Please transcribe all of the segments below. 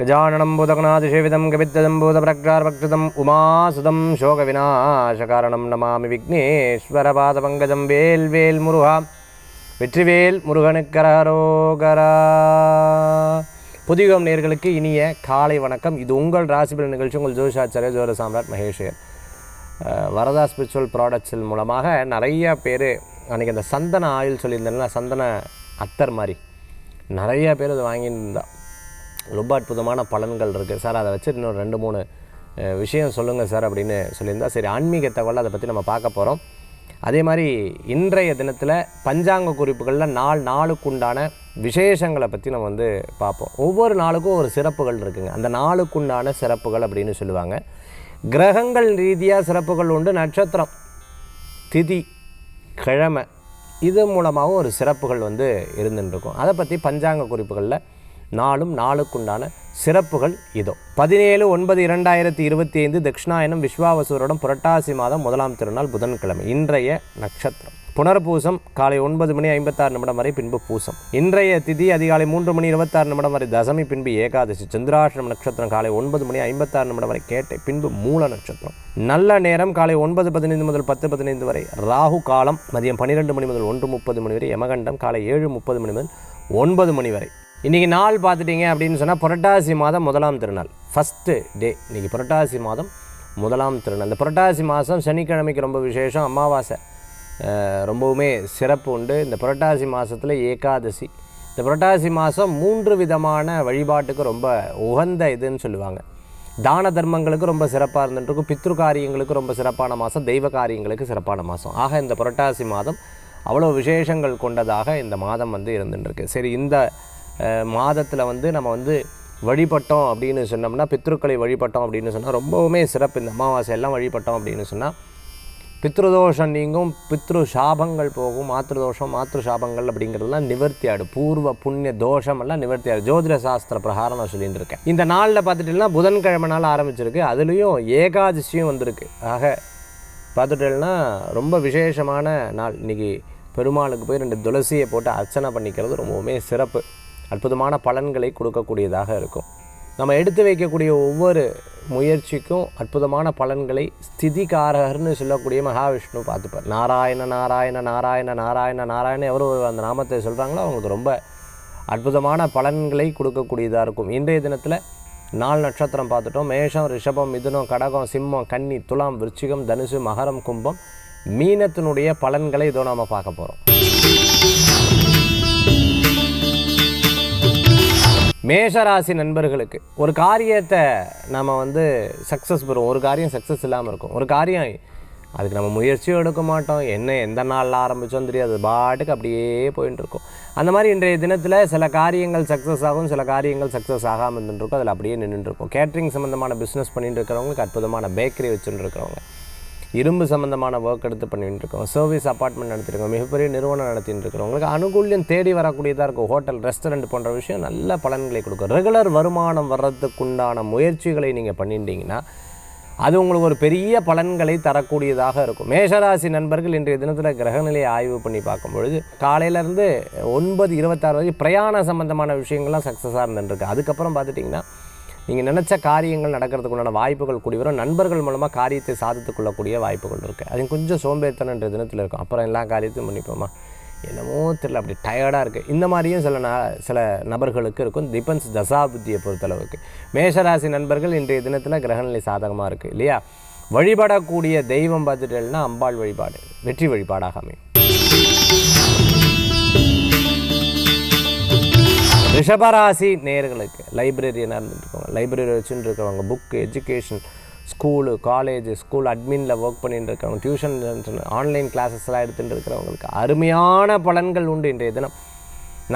கஜானனம் பூதகணாதிசேவிதம் கவித்ததம் பூதபிரக்ஷார்பக்ஷதம் உமாசுதம் சோகவிநாசகாரணம் நமாமி விக்னேஸ்வரபாதபங்கஜம் வேல்வேல் முருகா வெற்றிவேல் முருகனுக்கரகரோகரா. புதியுகம் நேயர்களுக்கு இனிய காலை வணக்கம். இது உங்கள் ராசிபலன் நிகழ்ச்சி. உங்கள் ஜோதிஷாச்சாரிய ஜோதிட சாம்ராட் மகேஷர். வரதா ஸ்பிரிச்சுவல் ப்ராடக்ட்ஸின் மூலமாக நிறைய பேர் அன்றைக்கி அந்த சந்தன ஆயில் சொல்லியிருந்தேன்னா, சந்தன அத்தர் மாதிரி நிறைய பேர் அதை வாங்கியிருந்தா ரொம்ப அற்புதமான பலன்கள் இருக்குது சார். அதை வச்சு இன்னொரு 2-3 விஷயம் சொல்லுங்கள் சார் அப்படின்னு சொல்லியிருந்தா, சரி ஆன்மீக தகவல் அதை பற்றி நம்ம பார்க்க போகிறோம். அதே மாதிரி இன்றைய தினத்தில் பஞ்சாங்க குறிப்புகளில் நாளுக்குண்டான விசேஷங்களை பற்றி நம்ம பார்ப்போம். ஒவ்வொரு நாளுக்கும் ஒரு சிறப்புகள் இருக்குங்க. அந்த நாளுக்குண்டான சிறப்புகள் அப்படின்னு சொல்லுவாங்க. கிரகங்கள் ரீதியாக சிறப்புகள் உண்டு. நட்சத்திரம், திதி, கிழமை இது மூலமாகவும் ஒரு சிறப்புகள் இருந்துருக்கும். அதை பற்றி பஞ்சாங்க குறிப்புகளில் நாளுக்குண்டான சிறப்புகள் இதோ. 17/9/2025 தட்சிணாயனம் விஸ்வாவசுவருடன் புரட்டாசி மாதம் 1ஆம் திருநாள் புதன்கிழமை. இன்றைய நட்சத்திரம் புனர்பூசம் காலை 9:56 வரை, பின்பு பூசம். இன்றைய திதி அதிகாலை 3:26 வரை தசமி, பின்பு ஏகாதசி. சந்திராஷ்டம நட்சத்திரம் காலை 9:56 வரை கேட்டை, பின்பு மூல நட்சத்திரம். நல்ல நேரம் காலை 9:15 முதல் 10:15 வரை. ராகு காலம் மதியம் 12 மணி முதல் 1:30 வரை. யமகண்டம் காலை 7:30 முதல் 9 வரை. இன்றைக்கி நாள் பார்த்துட்டிங்க அப்படின்னு சொன்னால் புரட்டாசி மாதம் 1ஆம் திருநாள், ஃபஸ்ட்டு டே. இன்றைக்கி புரட்டாசி மாதம் 1ஆம் திருநாள். இந்த புரட்டாசி மாதம் சனிக்கிழமைக்கு ரொம்ப விசேஷம். அமாவாசை ரொம்பவுமே சிறப்பு உண்டு. இந்த புரட்டாசி மாதத்தில் ஏகாதசி. இந்த புரட்டாசி மாதம் 3 விதமான வழிபாட்டுக்கு ரொம்ப உகந்த இதுன்னு சொல்லுவாங்க. தான தர்மங்களுக்கு ரொம்ப சிறப்பாக இருந்துட்டுருக்கும். பித்ரு காரியங்களுக்கு ரொம்ப சிறப்பான மாதம். தெய்வ காரியங்களுக்கு சிறப்பான மாதம். ஆக இந்த புரட்டாசி மாதம் அவ்வளோ விசேஷங்கள் கொண்டதாக இந்த மாதம் இருந்துட்டுருக்கு. சரி, இந்த மாதத்தில் நம்ம வழிபட்டோம் அப்படின்னு சொன்னோம்னா, பித்ருக்களை வழிபட்டோம் அப்படின்னு சொன்னால் ரொம்பவுமே சிறப்பு. இந்த அமாவாசையெல்லாம் வழிபட்டோம் அப்படின்னு சொன்னால் பித்ருதோஷம் நீங்கும், பித்ரு சாபங்கள் போகும். மாத்ரு சாபங்கள் அப்படிங்கிறதுலாம் நிவர்த்தி ஆகிடும். பூர்வ புண்ணிய தோஷமெல்லாம் நிவர்த்தி ஆகிடும். ஜோதிட சாஸ்திர பிரகாரம் நான் சொல்லிட்டு இருக்கேன். இந்த நாளில் பார்த்துட்டீங்கன்னா புதன்கிழமை நாள் ஆரம்பிச்சிருக்கு. அதுலேயும் ஏகாதசியும் வந்திருக்கு. ஆக பார்த்துட்டேன்னா ரொம்ப விசேஷமான நாள். இன்றைக்கி பெருமாளுக்கு போய் 2 துளசியை போட்டு அர்ச்சனை பண்ணிக்கிறது ரொம்பவுமே சிறப்பு. அற்புதமான பலன்களை கொடுக்கக்கூடியதாக இருக்கும். நம்ம எடுத்து வைக்கக்கூடிய ஒவ்வொரு முயற்சிக்கும் அற்புதமான பலன்களை ஸ்திதிகாரகர்னு சொல்லக்கூடிய மகாவிஷ்ணு பார்த்துப்பார். நாராயண நாராயண நாராயண நாராயண நாராயண எவரோ அந்த நாமத்தை சொல்கிறாங்களோ அவங்களுக்கு ரொம்ப அற்புதமான பலன்களை கொடுக்கக்கூடியதாக இருக்கும். இன்றைய தினத்தில் 4 நட்சத்திரம் பார்த்துட்டோம். மேஷம், ரிஷபம், மிதுனம், கடகம், சிம்மம், கன்னி, துலாம், விருச்சிகம், தனுசு, மகரம், கும்பம், மீனத்தினுடைய பலன்களை இதோ நாம் பார்க்க போகிறோம். மேஷராசி நண்பர்களுக்கு ஒரு காரியத்தை நம்ம சக்ஸஸ் பெறுவோம். ஒரு காரியம் சக்ஸஸ் இல்லாமல் இருக்கும். ஒரு காரியம் அதுக்கு நம்ம முயற்சியும் எடுக்க மாட்டோம். எந்த நாளில் ஆரம்பித்தோம் தெரியாது, பாட்டுக்கு அப்படியே போயிட்டு இருக்கோம். அந்த மாதிரி இன்றைய தினத்தில் சில காரியங்கள் சக்ஸஸ் ஆகும், சில காரியங்கள் சக்ஸஸ் ஆகாமல் இருந்துருக்கும். அதில் அப்படியே நின்றுருக்கும். கேட்ரிங் சம்மந்தமான பிஸ்னஸ் பண்ணிட்டு இருக்கிறவங்களுக்கு அற்புதமான பேக்கரி வச்சுட்டு இருக்கிறவங்க, இரும்பு சம்மந்தமான ஒர்க் எடுத்து பண்ணிட்டு இருக்கோம், சர்வீஸ் அப்பார்ட்மெண்ட் நடத்திருக்கோம், மிகப்பெரிய நிறுவனம் நடத்திட்டு இருக்கிறவங்களுக்கு அனுகூல்யம் தேடி வரக்கூடியதாக இருக்கும். ஹோட்டல், ரெஸ்டாரண்ட் போன்ற விஷயம் நல்ல பலன்களை கொடுக்கும். ரெகுலர் வருமானம் வர்றதுக்குண்டான முயற்சிகளை நீங்கள் பண்ணிட்டீங்கன்னா அது உங்களுக்கு ஒரு பெரிய பலன்களை தரக்கூடியதாக இருக்கும். மேஷராசி நண்பர்கள் இன்றைய தினத்தில் கிரகநிலையை ஆய்வு பண்ணி பார்க்கும்பொழுது காலையிலேருந்து 9:26 வரை பிரயாண சம்மந்தமான விஷயங்கள்லாம் சக்ஸஸாக இருந்துருக்கு. அதுக்கப்புறம் பார்த்துட்டிங்கன்னா நீங்கள் நினச்ச காரியங்கள் நடக்கிறதுக்குண்டான வாய்ப்புகள் கூடி வரும். நண்பர்கள் மூலமாக காரியத்தை சாதித்துக் கொள்ளக்கூடிய வாய்ப்புகள் இருக்குது. அது கொஞ்சம் சோம்பேறித்தனம் இன்றைய தினத்தில் இருக்கும். அப்புறம் எல்லா காரியத்தையும் பண்ணிப்போமா, என்னமோ தெரியல, அப்படி டயர்டாக இருக்குது. இந்த மாதிரியும் சில நபர்களுக்கு இருக்கும். டிபெண்ட்ஸ் தசாபுத்தியை பொறுத்தளவுக்கு. மேஷராசி நண்பர்கள் இன்றைய தினத்தில் கிரகநிலை சாதகமாக இருக்குது இல்லையா. வழிபடக்கூடிய தெய்வம் பார்த்துட்டேன்னா அம்பாள் வழிபாடு வெற்றி வழிபாடாக அமையும். ரிஷபராசி நேயர்களுக்கு லைப்ரரியனாக இருந்துட்டுருக்கவங்க, லைப்ரரி வச்சுட்டு இருக்கிறவங்க, book, education, school, college, school அட்மினில் ஒர்க் பண்ணிட்டு இருக்கிறவங்க, டியூஷன், ஆன்லைன் கிளாஸஸ்லாம் எடுத்துகிட்டு இருக்கிறவங்களுக்கு அருமையான பலன்கள் உண்டு. இன்றைய தினம்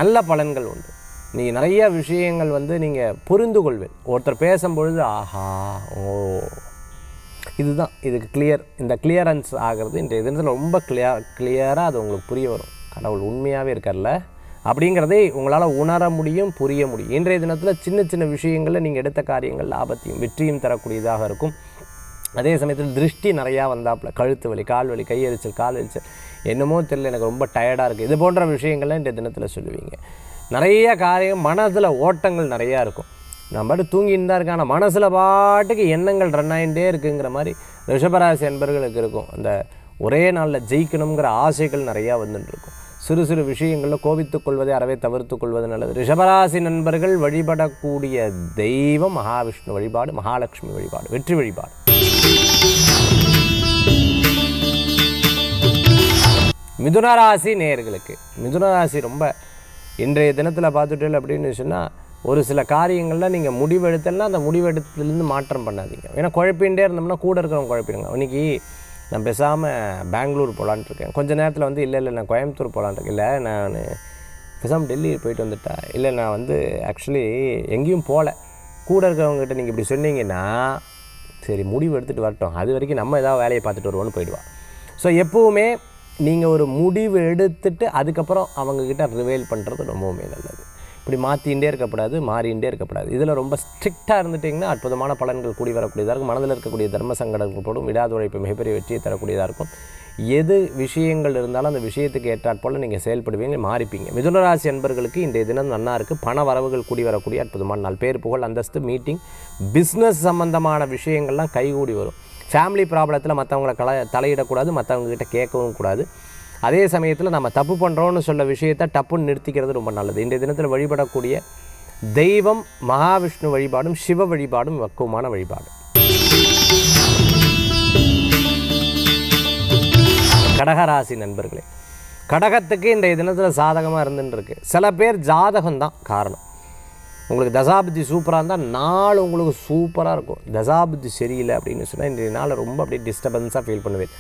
நல்ல பலன்கள் உண்டு. நீங்கள் நிறைய விஷயங்கள் நீங்கள் புரிந்து கொள்வேன். ஒருத்தர் பேசும்பொழுது ஆஹா ஓ இதுதான், இதுக்கு கிளியர், இந்த கிளியரன்ஸ் ஆகிறது இன்றைய தினத்தில் ரொம்ப கிளியராக அது உங்களுக்கு புரிய வரும். கடவுள் உண்மையாகவே இருக்கார்ல அப்படிங்கிறதை உங்களால் உணர முடியும், புரிய முடியும். இன்றைய தினத்தில் சின்ன விஷயங்களில் நீங்கள் எடுத்த காரியங்கள் லாபத்தையும் வெற்றியும் தரக்கூடியதாக இருக்கும். அதே சமயத்தில் திருஷ்டி நிறையா வந்தாப்புல கழுத்து வலி, கால் வலி, கையெரிச்சல், கால் எரிச்சல், என்னமோ தெரியல, எனக்கு ரொம்ப டயர்டாக இருக்குது, இது போன்ற விஷயங்கள்லாம் இன்றைய தினத்தில் சொல்லுவீங்க. நிறைய காரியம் மனதில் ஓட்டங்கள் நிறையா இருக்கும். நான் பாட்டு தூங்கிட்டு தான் இருக்கேன், ஆனால் மனசில் பாட்டுக்கு எண்ணங்கள் ரன் ஆகிட்டே இருக்குங்கிற மாதிரி ரிஷபராசி அன்பர்களுக்கு இருக்கும். அந்த ஒரே நாளில் ஜெயிக்கணுங்கிற ஆசைகள் நிறையா வந்துட்டு இருக்கும். சிறு சிறு விஷயங்களில் கோபித்துக் கொள்வதை அறவே தவிர்த்து கொள்வது நல்லது. ரிஷபராசி நண்பர்கள் வழிபடக்கூடிய தெய்வம் மகாவிஷ்ணு வழிபாடு, மகாலட்சுமி வழிபாடு, வெற்றி வழிபாடு. மிதுனராசி நேயர்களுக்கு, மிதுனராசி ரொம்ப இன்றைய தினத்தில் பார்த்துட்டு அப்படின்னு சொன்னால், ஒரு சில காரியங்களில் நீங்கள் முடிவெடுத்தல்னா அந்த முடிவெடுத்துலேருந்து மாற்றம் பண்ணாதீங்க. ஏன்னா குழப்பின்ண்டே இருந்தோம்னா கூட இருக்கிறவங்க குழப்பிடுங்க. இன்றைக்கி நான் பேசாமல் பெங்களூர் போகலான்ட்டு இருக்கேன், கொஞ்சம் நேரத்தில் வந்து இல்லை நான் கோயம்புத்தூர் போகலான்ட்டு இருக்கேன், இல்லை நான் பேசாமல் டெல்லி போயிட்டு வந்துட்டா, இல்லை நான் ஆக்சுவலி எங்கேயும் போகல, கூட இருக்கிறவங்ககிட்ட நீங்கள் இப்படி சொன்னீங்கன்னா சரி முடிவு எடுத்துகிட்டு வரட்டும், அது வரைக்கும் நம்ம ஏதாவது வேலையை பார்த்துட்டு வருவோன்னு போயிடுவா. ஸோ எப்போவுமே நீங்கள் ஒரு முடிவு எடுத்துட்டு அதுக்கப்புறம் அவங்கக்கிட்ட ரிவைல் பண்ணுறது ரொம்பவுமே நல்லது. இப்படி மாற்றிகிட்டே இருக்கக்கூடாது, மாறிகிட்டே இருக்கக்கூடாது. இதில் ரொம்ப ஸ்ட்ரிக்டாக இருந்துட்டிங்கன்னா அற்புதமான பலன்கள் கூடி வரக்கூடியதாக இருக்கும். மனதில் இருக்கக்கூடிய தர்ம சங்கடங்கள் போடும், விடாத உழைப்பு மிகப்பெரிய வெற்றியை தரக்கூடியதாக இருக்கும். எது விஷயங்கள் இருந்தாலும் அந்த விஷயத்துக்கு ஏற்றாற்போல் நீங்கள் செயல்படுவீங்க, மாறிப்பீங்க. மிதுனராசி அன்பர்களுக்கு இன்றைய தினம் நன்னா இருக்குது. பண வரவுகள் கூடி வரக்கூடிய அற்புதமான நாள். பேர் புகழ் அந்தஸ்து மீட்டிங் பிஸ்னஸ் சம்பந்தமான விஷயங்கள்லாம் கைகூடி வரும். ஃபேமிலி ப்ராப்ளத்தில் மற்றவங்களை தலையிடக்கூடாது, மற்றவங்ககிட்ட கேட்கவும் கூடாது. அதே சமயத்தில் நம்ம தப்பு பண்ணுறோன்னு சொல்ல விஷயத்தை டப்புன்னு நிறுத்திக்கிறது ரொம்ப நல்லது. இன்றைய தினத்தில் வழிபடக்கூடிய தெய்வம் மகாவிஷ்ணு வழிபாடும் சிவ வழிபாடும் வக்குவமான வழிபாடு. கடகராசி நண்பர்களே, கடகத்துக்கு இன்றைய தினத்தில் சாதகமாக இருந்துருக்கு. சில பேர் ஜாதகம்தான் காரணம். உங்களுக்கு தசாபுத்தி சூப்பராக இருந்தால் நாள் உங்களுக்கு சூப்பராக இருக்கும். தசாபுத்தி சரியில்லை அப்படின்னு சொன்னால் இன்றைய நாள் ரொம்ப அப்படியே டிஸ்டர்பன்ஸாக ஃபீல் பண்ணுவேன்.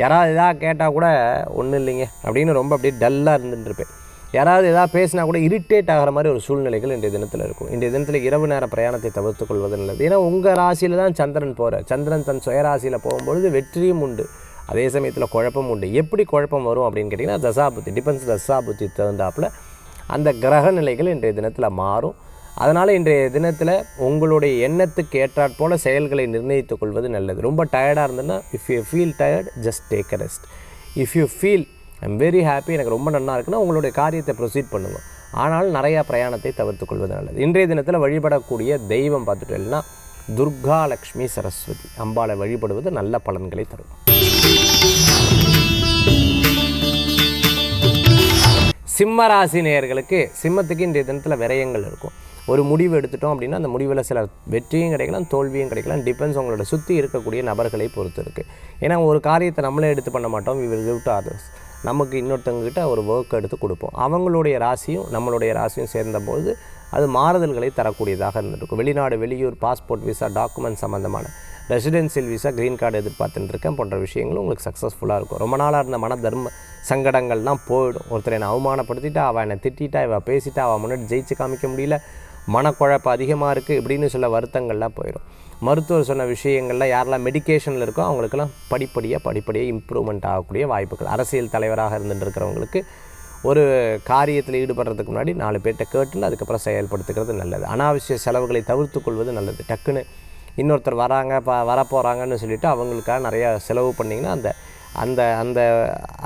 யாராவது எதாவது கேட்டால் கூட ஒன்றும் இல்லைங்க அப்படின்னு ரொம்ப அப்படியே டல்லாக இருந்துட்டுருப்பேன். யாராவது எதாவது பேசினா கூட இரிட்டேட் ஆகிற மாதிரி ஒரு சூழ்நிலைகள் இன்றைய தினத்தில் இருக்கும். இன்றைய தினத்தில் இரவு நேர பிரயாணத்தை தவிர்த்து கொள்வது நல்லது. ஏன்னா உங்கள் ராசியில் தான் சந்திரன் போகிறார். சந்திரன் தன் சுயராசியில் போகும்பொழுது வெற்றியும் உண்டு, அதே சமயத்தில் குழப்பம் உண்டு. எப்படி குழப்பம் வரும் அப்படின்னு கேட்டிங்கன்னா தசாபுத்தி டிபெண்ட்ஸ். தசாபுத்தி தகுந்தாப்பில் அந்த கிரக நிலைகள் இன்றைய தினத்தில் மாறும். அதனால் இன்றைய தினத்தில் உங்களுடைய எண்ணத்துக்கு ஏற்றாற் போல் செயல்களை நிர்ணயித்து கொள்வது நல்லது. ரொம்ப டயர்டாக இருந்ததுன்னா if you feel tired just take a rest. If you feel I'm very happy, எனக்கு ரொம்ப நல்லா இருக்குன்னா உங்களுடைய காரியத்தை ப்ரொசீட் பண்ணுங்க. ஆனால் நிறையா பிரயாணத்தை தவிர்த்து கொள்வது நல்லது. இன்றைய தினத்தில் வழிபடக்கூடிய தெய்வம் பார்த்துட்டேன்னா துர்கா லக்ஷ்மி சரஸ்வதி அம்பாளை வழிபடுவது நல்ல பலன்களை தரும். சிம்மராசி நேயர்களுக்கு, சிம்மத்துக்கு இன்றைய தினத்தில் விரயங்கள் இருக்கும். ஒரு முடிவு எடுத்துட்டோம் அப்படின்னா அந்த முடிவில் சில வெற்றியும் கிடைக்கலாம், தோல்வியும் கிடைக்கலாம். டிபெண்ட்ஸ் உங்களோட சுற்றி இருக்கக்கூடிய நபர்களை பொறுத்து இருக்குது. ஏன்னா ஒரு காரியத்தை நம்மளே எடுத்து பண்ண மாட்டோம், we will give to others. நமக்கு இன்னொருத்தவங்ககிட்ட ஒரு ஒர்க் எடுத்து கொடுப்போம். அவங்களுடைய ராசியும் நம்மளுடைய ராசியும் சேர்ந்தபோது அது மாறுதல்களை தரக்கூடியதாக இருந்துருக்கும். வெளிநாடு, வெளியூர், பாஸ்போர்ட் விசா, டாக்குமெண்ட் சம்மந்தமான ரெசிடென்சியல் விசா, க்ரீன் கார்டு எதிர்பார்த்துட்டு இருக்கேன் போன்ற விஷயங்களும் உங்களுக்கு சக்ஸஸ்ஃபுல்லாக இருக்கும். ரொம்ப நாளாக இருந்த மன தர்ம சங்கடங்கள்லாம் போயிடும். ஒருத்தர் என்னை அவமானப்படுத்திட்டா, அவள் என்னை திட்டா, இவள் பேசிட்டா, அவள் முன்னாடி ஜெயிச்சு காமிக்க முடியல, மனக்குழப்பம் அதிகமாக இருக்குது இப்படின்னு சொல்ல வருத்தங்கள்லாம் போயிடும். மருத்துவர் சொன்ன விஷயங்களில் யாரெல்லாம் மெடிக்கேஷனில் இருக்கோ அவங்களுக்கெல்லாம் படிப்படியாக இம்ப்ரூவ்மெண்ட் ஆகக்கூடிய வாய்ப்புகள். அரசியல் தலைவராக இருந்துட்டு இருக்கிறவங்களுக்கு ஒரு காரியத்தில் ஈடுபடுறதுக்கு முன்னாடி 4 பேர்கிட்ட கேட்டுன்னு அதுக்கப்புறம் செயல்படுத்துக்கிறது நல்லது. அனாவசிய செலவுகளை தவிர்த்து கொள்வது நல்லது. டக்குன்னு இன்னொருத்தர் வராங்க வரப்போகிறாங்கன்னு சொல்லிவிட்டு அவங்களுக்காக நிறையா செலவு பண்ணிங்கன்னா அந்த அந்த அந்த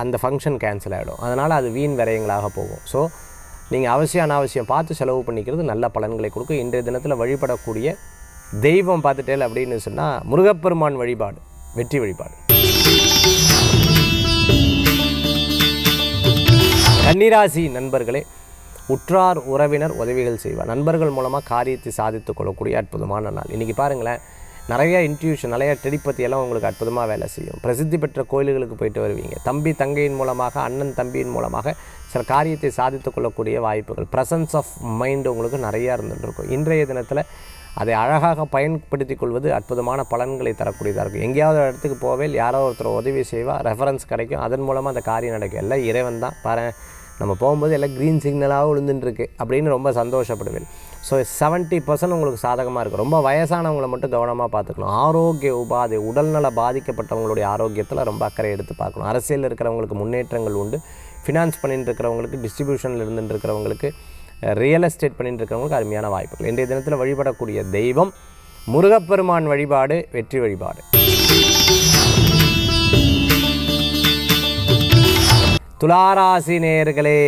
அந்த ஃபங்க்ஷன் கேன்சல் ஆகிடும். அதனால் அது வீண் விரயங்களாக போகும். ஸோ நீங்கள் அனாவசியம் பார்த்து செலவு பண்ணிக்கிறது நல்ல பலன்களை கொடுக்கும். இன்றைய தினத்தில் வழிபடக்கூடிய தெய்வம் பார்த்துட்டேல் அப்படின்னு சொன்னால் முருகப்பெருமான் வழிபாடு வெற்றி வழிபாடு. கன்னிராசி நண்பர்களே, உற்றார் உறவினர் உதவிகள் செய்வார். நண்பர்கள் மூலமாக காரியத்தை சாதித்து கொள்ளக்கூடிய அற்புதமான நாள். இன்றைக்கி பாருங்களேன், நிறையா இன்ட்யூஷன், நிறையா டெலிபதியெல்லாம் உங்களுக்கு அற்புதமாக வேலை செய்யும். பிரசித்தி பெற்ற கோயில்களுக்கு போயிட்டு வருவீங்க. தம்பி தங்கையின் மூலமாக, அண்ணன் தம்பியின் மூலமாக சில காரியத்தை சாதித்து கொள்ளக்கூடிய வாய்ப்புகள். ப்ரெசன்ஸ் ஆஃப் மைண்டு உங்களுக்கு நிறையா இருந்துகிட்ருக்கும். இன்றைய தினத்தில் அதை அழகாக பயன்படுத்தி கொள்வது அற்புதமான பலன்களை தரக்கூடியதாக இருக்கும். எங்கேயாவது இடத்துக்கு போவே யாரோ ஒருத்தர் உதவி செய்வால், ரெஃபரன்ஸ் கிடைக்கும், அதன் மூலமாக அந்த காரியம் நடக்கும். எல்லாம் இறைவன் தான் பாரு, நம்ம போகும்போது எல்லாம் க்ரீன் சிக்னலாக விழுந்துட்டுருக்கு அப்படின்னு ரொம்ப சந்தோஷப்படுவேன். ஸோ 70% உங்களுக்கு சாதகமாக இருக்கும். ரொம்ப வயசானவங்களை மட்டும் கவனமாக பார்த்துக்கணும். ஆரோக்கிய உபாதை, உடல்நல பாதிக்கப்பட்டவங்களுடைய ஆரோக்கியத்தில் ரொம்ப அக்கறை எடுத்து பார்க்கணும். அரசியலில் இருக்கிறவங்களுக்கு முன்னேற்றங்கள் உண்டு. ஃபினான்ஸ் பண்ணிட்டு இருக்கிறவங்களுக்கு, டிஸ்ட்ரிபியூஷனில் இருந்துட்டு இருக்கிறவங்களுக்கு, ரியல் எஸ்டேட் பண்ணிட்டு இருக்கிறவங்களுக்கு அருமையான வாய்ப்புகள். இன்றைய தினத்தில் வழிபடக்கூடிய தெய்வம் முருகப்பெருமான் வழிபாடு வெற்றி வழிபாடு. துளாராசி நேயர்களே,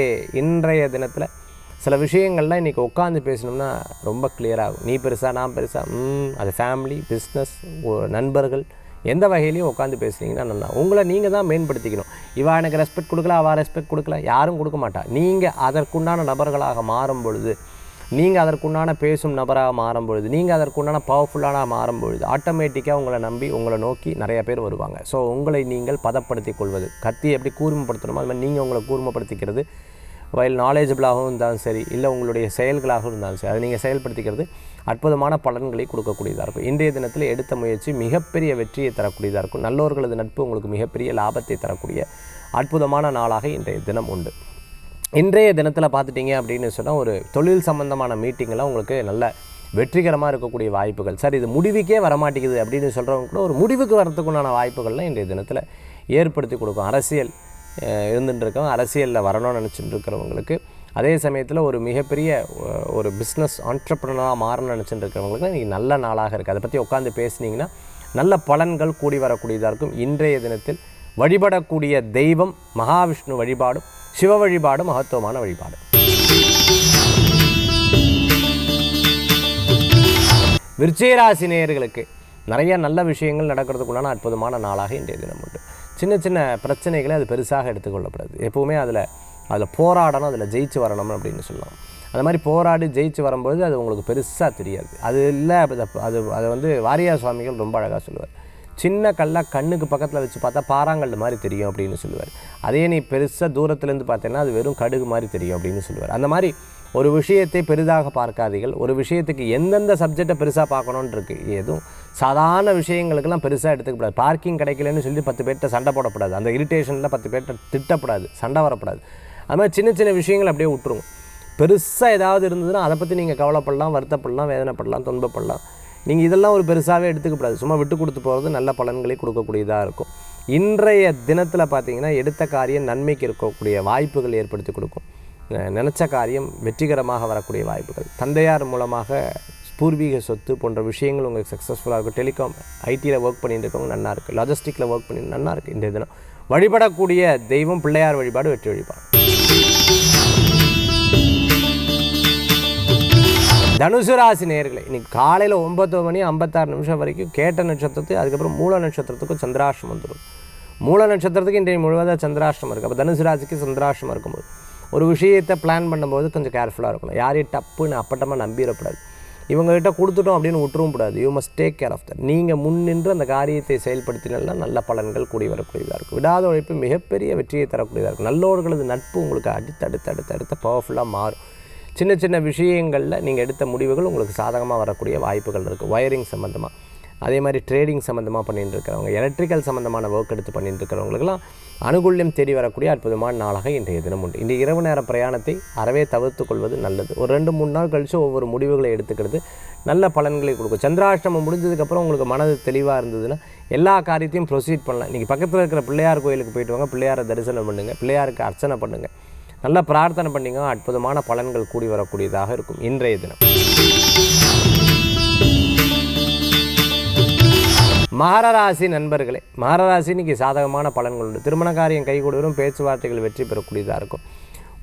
இன்றைய தினத்தில் சில விஷயங்கள்லாம் இன்றைக்கி உட்காந்து பேசணும்னா ரொம்ப கிளியராகும். நீ பெருசா நான் பெருசா, அது ஃபேமிலி, பிஸ்னஸ், நண்பர்கள், எந்த வகையிலையும் உட்காந்து பேசுனீங்கன்னா நல்லா. உங்களை நீங்கள் தான் மேம்படுத்திக்கணும். இவா எனக்கு ரெஸ்பெக்ட் கொடுக்கல, அவள் ரெஸ்பெக்ட் கொடுக்கல, யாரும் கொடுக்க மாட்டா. நீங்கள் அதற்குண்டான நபர்களாக மாறும் பொழுது, நீங்கள் அதற்குண்டான பேசும் நபராக மாறும் பொழுது, நீங்கள் அதற்குண்டான பவர்ஃபுல்லான மாறும் பொழுது, ஆட்டோமேட்டிக்காக உங்களை நம்பி உங்களை நோக்கி நிறைய பேர் வருவாங்க. ஸோ உங்களை நீங்கள் பதப்படுத்தி கொள்வது, கத்தி எப்படி கூர்மைப்படுத்தணுமோ அது மாதிரி நீங்கள் உங்களை கூர்மைப்படுத்திக்கிறது, வயல் நாலேஜபிளாகவும் இருந்தாலும் சரி, இல்லை உங்களுடைய செயல்களாகவும் இருந்தாலும் சரி, அதை நீங்கள் செயல்படுத்திக்கிறது அற்புதமான பலன்களை கொடுக்கக்கூடியதாக இருக்கும். இன்றைய தினத்தில் எடுத்த முயற்சி மிகப்பெரிய வெற்றியை தரக்கூடியதாக இருக்கும். நல்லோர்களது நட்பு உங்களுக்கு மிகப்பெரிய லாபத்தை தரக்கூடிய அற்புதமான நாளாக இன்றைய தினம் உண்டு. இன்றைய தினத்தில் பார்த்துட்டிங்க அப்படின்னு சொன்னால் ஒரு தொழில் சம்பந்தமான மீட்டிங்கெல்லாம் உங்களுக்கு நல்ல வெற்றிகரமாக இருக்கக்கூடிய வாய்ப்புகள். சார் இது முடிவுக்கே வரமாட்டேங்குது அப்படின்னு சொல்கிறவங்க கூட ஒரு முடிவுக்கு வரத்துக்குண்டான வாய்ப்புகள்லாம் இன்றைய தினத்தில் ஏற்படுத்தி கொடுக்கும். அரசியல் இருந்துட்டுருக்கோம், அரசியலில் வரணும்னு நினச்சிட்டு இருக்கிறவங்களுக்கு, அதே சமயத்தில் ஒரு மிகப்பெரிய ஒரு பிஸ்னஸ் ஆண்டர்ப்ரனராக மாறணும்னு நினச்சிட்டு இருக்கிறவங்களுக்கு இன்றைக்கி நல்ல நாளாக இருக்குது. அதை பற்றி உட்காந்து பேசுனீங்கன்னா நல்ல பலன்கள் கூடி வரக்கூடியதாக இருக்கும். இன்றைய தினத்தில் வழிபடக்கூடிய தெய்வம் மகாவிஷ்ணு வழிபாடும் சிவ வழிபாடு மகத்துவமான வழிபாடு. விருச்சிகராசி நேயர்களுக்கு நிறைய நல்ல விஷயங்கள் நடக்கிறதுக்குள்ளான அற்புதமான நாளாக இன்றைய தினம் உண்டு. சின்ன சின்ன பிரச்சனைகளை அது பெருசாக எடுத்துக்கொள்ளப்படாது. எப்போவுமே அதில் போராடணும், அதில் ஜெயிச்சு வரணும் அப்படின்னு சொல்லலாம். அந்த மாதிரி போராடி ஜெயிச்சு வரும்பொழுது அது உங்களுக்கு பெருசாக தெரியாது. அது இல்லை, அதை வந்து வாரியார் சுவாமிகள் ரொம்ப அழகாக சொல்லுவார். சின்ன கல்லாக கண்ணுக்கு பக்கத்தில் வச்சு பார்த்தா பாறாங்கல் மாதிரி தெரியும் அப்படின்னு சொல்லுவார். அதே நீ பெருசாக தூரத்துலேருந்து பார்த்தேன்னா அது வெறும் கடுகு மாதிரி தெரியும் அப்படின்னு சொல்லுவார். அந்த மாதிரி ஒரு விஷயத்தை பெரிதாக பார்க்காதீர்கள். ஒரு விஷயத்துக்கு எந்தெந்த சப்ஜெக்டை பெருசாக பார்க்கணுன்னு இருக்குது. எதுவும் சாதாரண விஷயங்களுக்கெல்லாம் பெருசாக எடுத்துக்கப்படாது. பார்க்கிங் கிடைக்கலன்னு சொல்லி 10 பேர்கிட்ட சண்டை போடக்கூடாது. அந்த இரிட்டேஷனில் 10 பேர்கிட்ட திட்டப்படாது, சண்டை வரப்படாது. அது மாதிரி சின்ன சின்ன விஷயங்கள் அப்படியே விட்டுருங்க. பெருசாக ஏதாவது இருந்ததுன்னா அதை பற்றி நீங்கள் கவலைப்படலாம், வருத்தப்படலாம், வேதனைப்படலாம், துன்பப்படலாம். நீங்கள் இதெல்லாம் ஒரு பெருசாகவே எடுத்துக்கப்படாது. சும்மா விட்டு கொடுத்து போகிறது நல்ல பலன்களை கொடுக்கக்கூடியதாக இருக்கும். இன்றைய தினத்தில் பார்த்திங்கன்னா எடுத்த காரியம் நன்மைக்கு இருக்கக்கூடிய வாய்ப்புகள் ஏற்படுத்தி கொடுக்கும். நினச்ச காரியம் வெற்றிகரமாக வரக்கூடிய வாய்ப்புகள், தந்தையார் மூலமாக பூர்வீக சொத்து போன்ற விஷயங்கள் உங்களுக்கு சக்ஸஸ்ஃபுல்லாக இருக்கும். டெலிகாம் ஐடியில் ஒர்க் பண்ணிட்டு இருக்கவங்க நல்லா இருக்குது, லாஜிஸ்டிக்கில் ஒர்க் பண்ணி நல்லா இருக்குது. இன்றைய தினம் வழிபடக்கூடிய தெய்வம் பிள்ளையார் வழிபாடு, வெற்றி வழிபாடு. தனுசு ராசி நேயர்களே, இன்றைக்கி காலையில் 9 மணி 56 நிமிஷம் வரைக்கும் கேட்ட நட்சத்திரத்துக்கு, அதுக்கப்புறம் மூல நட்சத்திரத்துக்கும் சந்திராஷ்டிரம் வந்துடும். மூல நட்சத்திரத்துக்கு இன்றைய முழுவதாக சந்திராஷ்டிரம் இருக்குது. அப்போ தனுசு ராசிக்கு சந்திராஷ்டிரம் இருக்கும்போது ஒரு விஷயத்தை பிளான் பண்ணும்போது கொஞ்சம் கேர்ஃபுல்லாக இருக்கணும். யாரையும் டப்புன்னு அப்பட்டமாக நம்பிடக்கூடாது. இவங்ககிட்ட கொடுத்துட்டோம் அப்படின்னு விட்டுரும் கூடாது. You must take care of that. நீங்கள் முன்னின்று அந்த காரியத்தை செயல்படுத்தினா நல்ல பலன்கள் கூடி வரக்கூடியதாக இருக்கும். விடாத உழைப்பு மிகப்பெரிய வெற்றியை தரக்கூடியதாக இருக்கும். நல்லோர்களது நட்பு உங்களுக்கு அடுத்த பவர்ஃபுல்லாக மாறும். சின்ன சின்ன விஷயங்களில் நீங்கள் எடுத்த முடிவுகள் உங்களுக்கு சாதகமாக வரக்கூடிய வாய்ப்புகள் இருக்குது. வயரிங் சம்மந்தமாக, அதே மாதிரி ட்ரேடிங் சம்மந்தமாக பண்ணிட்டு இருக்கிறவங்க, எலக்ட்ரிக்கல் சம்மந்தமான ஒர்க் எடுத்து பண்ணிட்டு இருக்கிறவங்களுக்கெல்லாம் அனுகூல்யம் தேடி வரக்கூடிய அற்புதமான நாளாக இன்றைய தினம் உண்டு. இன்றைய இரவு நேர பிரயாணத்தை அறவே தவிர்த்து கொள்வது நல்லது. ஒரு 2-3 நாள் கழித்து ஒவ்வொரு முடிவுகளை எடுத்துக்கிறது நல்ல பலன்களை கொடுக்கும். சந்திராஷ்டமம் முடிஞ்சதுக்கப்புறம் உங்களுக்கு மனது தெளிவாக இருந்ததுன்னா எல்லா காரியத்தையும் ப்ரொசீட் பண்ணலாம். இன்றைக்கி பக்கத்தில் இருக்கிற பிள்ளையார் கோயிலுக்கு போயிட்டு வாங்க, பிள்ளையாரை தரிசனம் பண்ணுங்கள், பிள்ளையாருக்கு அர்ச்சனை பண்ணுங்கள், நல்லா பிரார்த்தனை பண்ணிங்க, அற்புதமான பலன்கள் கூடி வரக்கூடியதாக இருக்கும் இன்றைய தினம். மகராசி நண்பர்களே, மகராசி இன்றைக்கி சாதகமான பலன்கள் உண்டு. திருமண காரியம் கைகூடும், பேச்சுவார்த்தைகள் வெற்றி பெறக்கூடியதாக இருக்கும்.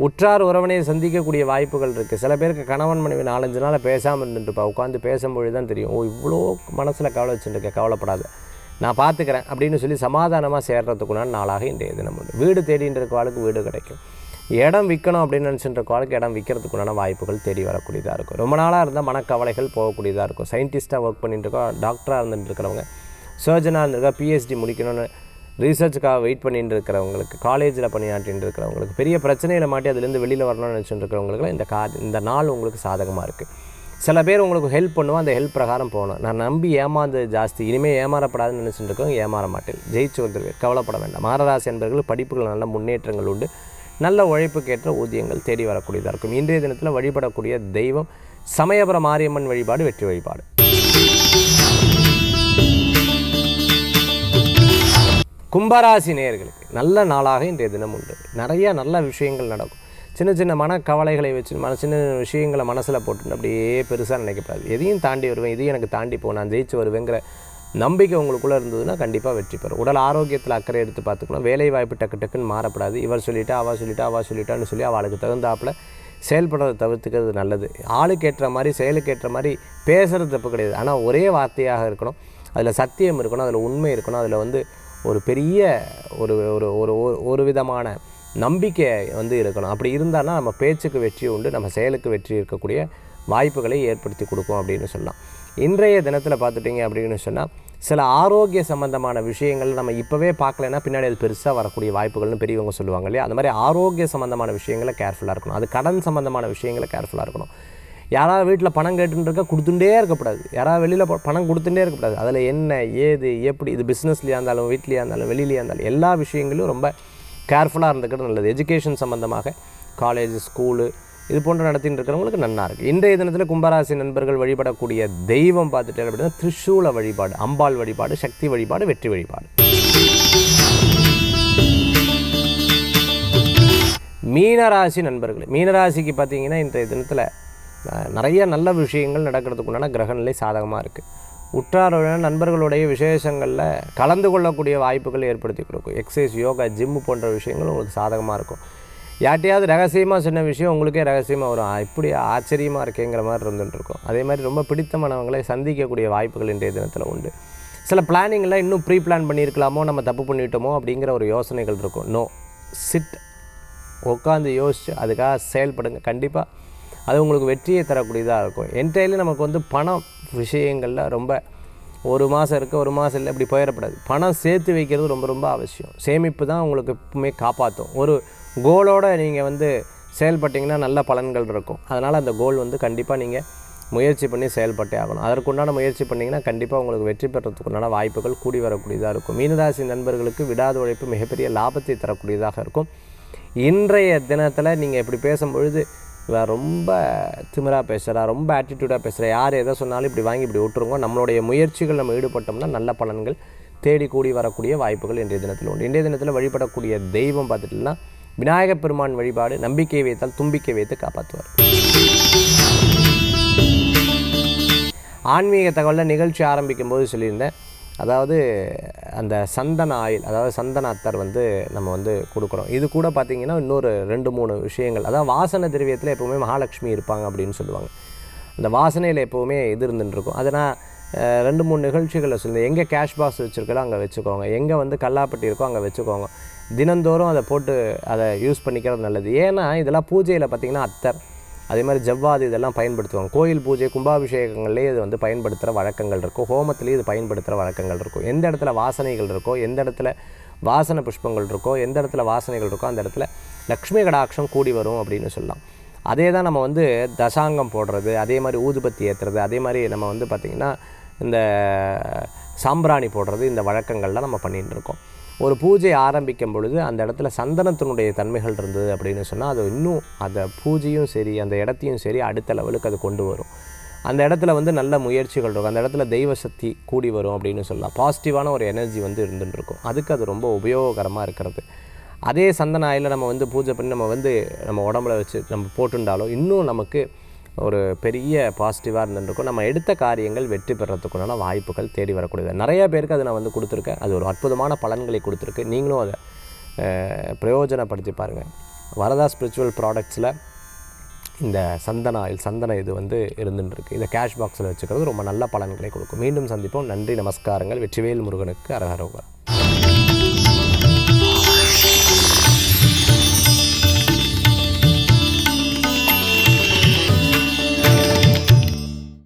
உற்றார் உறவினையை சந்திக்கக்கூடிய வாய்ப்புகள் இருக்குது. சில பேருக்கு கணவன் மனைவி 4-5 நாள் பேசாமல் இருந்துட்டுப்பா, உட்காந்து பேசும்பொழுது தான் தெரியும், இவ்வளோ மனசில் கவலை வச்சுருக்கேன், கவலைப்படாத, நான் பார்த்துக்கிறேன் அப்படின்னு சொல்லி சமாதானமாக சேர்றதுக்குண்டான நாளாக இன்றைய தினம் உண்டு. வீடு தேடின்ற இருக்க வீடு கிடைக்கும். இடம் விற்கணும் அப்படின்னு நினச்சிட்டு இருக்க இடம் விற்கிறதுக்குண்டான வாய்ப்புகள் தேடி வரக்கூடியதாக இருக்கும். ரொம்ப நாளாக இருந்தால் மனக்கவலைகள் போகக்கூடியதாக இருக்கும். சயின்டிஸ்ட்டாக ஒர்க் பண்ணிட்டு இருக்கோம், டாக்டராக இருந்துட்டு இருக்கிறவங்க, சர்ஜனாக இருந்திருக்கா, பிஹெச்டி முடிக்கணும்னு ரிசர்ச்சுக்காக வெயிட் பண்ணிட்டு இருக்கிறவங்களுக்கு, காலேஜில் பணியாற்றிட்டு இருக்கிறவங்களுக்கு, பெரிய பிரச்சனையில் மாட்டி அதுலேருந்து வெளியில் வரணும்னு நினச்சிட்டு இருக்கிறவங்களுக்குலாம் இந்த நாள் உங்களுக்கு சாதகமாக இருக்குது. சில பேர் உங்களுக்கு ஹெல்ப் பண்ணுவோம், அந்த ஹெல்ப் பிரகாரம் போகணும். நான் நம்பி ஏமாந்தது ஜாஸ்தி, இனிமேல் ஏமாறப்படாதுன்னு நினச்சிட்டு இருக்கோம், ஏமாற மாட்டேன், ஜெயிச்சு வந்துடுவேன், கவலைப்பட வேண்டாம். மகராசி என்பவர்கள் படிப்புகள் நல்ல முன்னேற்றங்கள் உண்டு. நல்ல உழைப்புக்கேற்ற ஊதியங்கள் தேடி வரக்கூடியதாக இருக்கும். இன்றைய தினத்தில் வழிபடக்கூடிய தெய்வம் சமயபுர மாரியம்மன் வழிபாடு, வெற்றி வழிபாடு. கும்பராசி நேயர்களுக்கு நல்ல நாளாக இன்றைய தினம் உண்டு. நிறைய நல்ல விஷயங்கள் நடக்கும். சின்ன சின்ன மனக்கவலைகளை வச்சு சின்ன விஷயங்களை மனசில் போட்டு அப்படியே பெருசாக நினைக்கப்படாது. எதையும் தாண்டி வருவேன், இதையும் எனக்கு தாண்டி போக நான் ஜெயிச்சு வருவேங்கிற நம்பிக்கை உங்களுக்குள்ளே இருந்ததுன்னா கண்டிப்பாக வெற்றி பெறும். உடல் ஆரோக்கியத்தில் அக்கறை எடுத்து பார்த்துக்கணும். வேலை வாய்ப்பு டக்குன்னு மாறப்படாது. இவர் சொல்லிட்டா அவள் சொல்லிட்டான்னு சொல்லி அவளுக்கு தகுந்தாப்பில் செயல்படுறதை தவிர்த்துக்கிறது நல்லது. ஆளுக்கு ஏற்ற மாதிரி செயலுக்கு ஏற்ற மாதிரி பேசுகிறது தப்பு கிடையாது. ஆனால் ஒரே வார்த்தையாக இருக்கணும், அதில் சத்தியம் இருக்கணும், அதில் உண்மை இருக்கணும், அதில் வந்து ஒரு பெரிய ஒரு ஒரு ஒரு ஒரு விதமான நம்பிக்கை வந்து இருக்கணும். அப்படி இருந்தால்னா நம்ம பேச்சுக்கு வெற்றி உண்டு, நம்ம செயலுக்கு வெற்றி இருக்கக்கூடிய வாய்ப்புகளை ஏற்படுத்தி கொடுக்கும் அப்படின்னு சொல்லலாம். இன்றைய தினத்தில் பார்த்துட்டிங்க அப்படின்னு சொன்னால் சில ஆரோக்கிய சம்மந்தமான விஷயங்கள் நம்ம இப்போவே பார்க்கலைன்னா பின்னாடி அது பெருசாக வரக்கூடிய வாய்ப்புகள்னு பெரியவங்க சொல்லுவாங்க இல்லையா? அந்த மாதிரி ஆரோக்கிய சம்மந்தமான விஷயங்களை கேர்ஃபுல்லாக இருக்கணும். அது கடன் சம்மந்தமான விஷயங்களை கேர்ஃபுல்லாக இருக்கணும். யாராவது வீட்டில் பணம் கேட்டுருக்கா கொடுத்துட்டே இருக்கக்கூடாது. யாராவது வெளியில் பணம் கொடுத்துட்டே இருக்கக்கூடாது. அதில் என்ன ஏது எப்படி, இது பிஸ்னஸ்லையாக இருந்தாலும் வீட்லையாக இருந்தாலும் வெளியிலையாக இருந்தாலும் எல்லா விஷயங்களும் ரொம்ப கேர்ஃபுல்லாக இருந்துக்கிறது நல்லது. எஜுகேஷன் சம்மந்தமாக காலேஜ் ஸ்கூலு இது போன்ற நடத்தின்னு இருக்கிறவங்களுக்கு நன்னா இருக்குது. இன்றைய தினத்தில் கும்பராசி நண்பர்கள் வழிபடக்கூடிய தெய்வம் பார்த்துட்டே அப்படின்னா திரிசூல வழிபாடு, அம்பாள் வழிபாடு, சக்தி வழிபாடு, வெற்றி வழிபாடு. மீனராசி நண்பர்கள், மீனராசிக்கு பார்த்தீங்கன்னா இன்றைய தினத்தில் நிறைய நல்ல விஷயங்கள் நடக்கிறதுக்கு உண்டான கிரகநிலை சாதகமாக இருக்குது. உற்றாருடைய நண்பர்களுடைய விசேஷங்களில் கலந்து கொள்ளக்கூடிய வாய்ப்புகள் ஏற்படுத்தி கொடுக்கும். எக்ஸசைஸ், யோகா, ஜிம்மு போன்ற விஷயங்கள் உங்களுக்கு சாதகமாக இருக்கும். யார்ட்டையாவது ரகசியமாக சொன்ன விஷயம் உங்களுக்கே ரகசியமாக வரும். இப்படி ஆச்சரியமாக இருக்கேங்கிற மாதிரி இருந்துகிட்ருக்கும். அதே மாதிரி ரொம்ப பிடித்தமானவங்களை சந்திக்கக்கூடிய வாய்ப்புகள் இன்றைய தினத்தில் உண்டு. சில பிளானிங்கில் இன்னும் ப்ரீ பிளான் பண்ணியிருக்கலாமோ, நம்ம தப்பு பண்ணிட்டோமோ அப்படிங்கிற ஒரு யோசனைகள் இருக்கும். நோ, சிட், உட்காந்து யோசித்து அதுக்காக செயல்படுங்க. கண்டிப்பாக அது உங்களுக்கு வெற்றியை தரக்கூடியதாக இருக்கும். என்டையர்லி நமக்கு வந்து பணம் விஷயங்களில் ரொம்ப ஒரு மாதம் இருக்குது, ஒரு மாதம் இல்லை, இப்படி போயிடப்படாது. பணம் சேர்த்து வைக்கிறது ரொம்ப ரொம்ப அவசியம். சேமிப்பு தான் உங்களுக்கு எப்பவுமே காப்பாற்றும். ஒரு கோலோடு நீங்கள் வந்து செயல்பட்டிங்கன்னா நல்ல பலன்கள் இருக்கும். அதனால் அந்த கோல் வந்து கண்டிப்பாக நீங்கள் முயற்சி பண்ணி செயல்பட்டே ஆகணும். அதற்குண்டான முயற்சி பண்ணிங்கன்னா கண்டிப்பாக உங்களுக்கு வெற்றி பெறத்துக்குண்டான வாய்ப்புகள் கூடி வரக்கூடியதாக இருக்கும். மீனராசி நண்பர்களுக்கு விடாத உழைப்பு மிகப்பெரிய லாபத்தை தரக்கூடியதாக இருக்கும். இன்றைய தினத்தில் நீங்கள் இப்படி பேசும்பொழுது ரொம்ப திமிராக பேசுகிறா, ரொம்ப ஆட்டிடியூடாக பேசுகிற, யார் எதை சொன்னாலும் இப்படி வாங்கி இப்படி விட்டுருங்க. நம்மளுடைய முயற்சிகள் நம்ம ஈடுபட்டோம்னா நல்ல பலன்கள் தேடி கூடி வரக்கூடிய வாய்ப்புகள் இன்றைய தினத்தில் உண்டு. இன்றைய தினத்தில் வழிபடக்கூடிய தெய்வம் பார்த்துட்டுனா விநாயகப் பெருமான் வழிபாடு. நம்பிக்கை வைத்தால் தும்பிக்கை வைத்து காப்பாற்றுவார். ஆன்மீக தகவலில் நிகழ்ச்சி ஆரம்பிக்கும் போது சொல்லியிருந்தேன், அதாவது அந்த சந்தன ஆயில், அதாவது சந்தன அத்தர் வந்து நம்ம வந்து கொடுக்குறோம். இது கூட பார்த்திங்கன்னா இன்னொரு 2-3 விஷயங்கள், அதாவது வாசனை திரவியத்தில் எப்போவுமே மகாலட்சுமி இருப்பாங்க அப்படின்னு சொல்லுவாங்க. அந்த வாசனையில் எப்போவுமே இது இருந்துட்டுருக்கும். அதை நான் 2-3 நிகழ்ச்சிகளில் சொல்லுவேன். எங்கே கேஷ் பாக்ஸ் வச்சுருக்கோ அங்கே வச்சுக்கோங்க, எங்கே வந்து கல்லாப்பட்டி இருக்கோ அங்கே வச்சுக்கோங்க. தினந்தோறும் அதை போட்டு அதை யூஸ் பண்ணிக்கிறது நல்லது. ஏன்னா இதெல்லாம் பூஜையில் பார்த்திங்கன்னா அத்தர், அதே மாதிரி ஜவ்வாது இதெல்லாம் பயன்படுத்துவாங்க. கோயில் பூஜை, கும்பாபிஷேகங்கள்லேயே இது வந்து பயன்படுத்துகிற வழக்கங்கள் இருக்கும். ஹோமத்துலேயும் இது பயன்படுத்துகிற வழக்கங்கள் இருக்கும். எந்த இடத்துல வாசனைகள் இருக்கோ, எந்த இடத்துல வாசனை புஷ்பங்கள் இருக்கோ, எந்த இடத்துல வாசனைகள் இருக்கோ அந்த இடத்துல லக்ஷ்மி கடாட்சம் கூடி வரும் அப்படின்னு சொல்லலாம். அதே தான் நம்ம வந்து தசாங்கம் போடுறது, அதே மாதிரி ஊதுபத்தி ஏற்றுறது, அதே மாதிரி நம்ம வந்து பார்த்திங்கன்னா இந்த சாம்பிராணி போடுறது, இந்த வழக்கங்கள்லாம் நம்ம பண்ணிகிட்டு இருக்கோம். ஒரு பூஜை ஆரம்பிக்கும் பொழுது அந்த இடத்துல சந்தனத்தினுடைய தன்மைகள் இருந்தது அப்படின்னு சொன்னால் அது இன்னும் அந்த பூஜையும் சரி அந்த இடத்தையும் சரி அடுத்த லெவலுக்கு அது கொண்டு வரும். அந்த இடத்துல வந்து நல்ல முயற்சிகள் இருக்கும். அந்த இடத்துல தெய்வ சக்தி கூடி வரும் அப்படின்னு சொல்லலாம். பாசிட்டிவான ஒரு எனர்ஜி வந்து இருந்துட்டு இருக்கும். அதுக்கு அது ரொம்ப உபயோகரமாக இருக்கிறது. அதே சந்தன ஆயிலில் நம்ம வந்து பூஜை பண்ணி நம்ம உடம்புல வச்சு நம்ம போட்டுண்டாலும் இன்னும் நமக்கு ஒரு பெரிய பாசிட்டிவாக இருந்துருக்கும். நம்ம எடுத்த காரியங்கள் வெற்றி பெறத்துக்குண்டான வாய்ப்புகள் தேடி வரக்கூடியது. நிறைய பேருக்கு அதை நான் வந்து கொடுத்துருக்கேன். அது ஒரு அற்புதமான பலன்களை கொடுத்துருக்கு. நீங்களும் அதை பிரயோஜனப்படுத்தி பாருங்கள். வரதா ஸ்பிரிச்சுவல் ப்ராடக்ட்ஸில் இந்த சந்தன ஆயில், சந்தன இது வந்து இருந்துருக்கு. இதை கேஷ் பாக்ஸில் வச்சுக்கிறது ரொம்ப நல்ல பலன்களை கொடுக்கும். மீண்டும் சந்திப்போம். நன்றி, நமஸ்காரங்கள். வெற்றிவேல் முருகனுக்கு அரகரோகர்.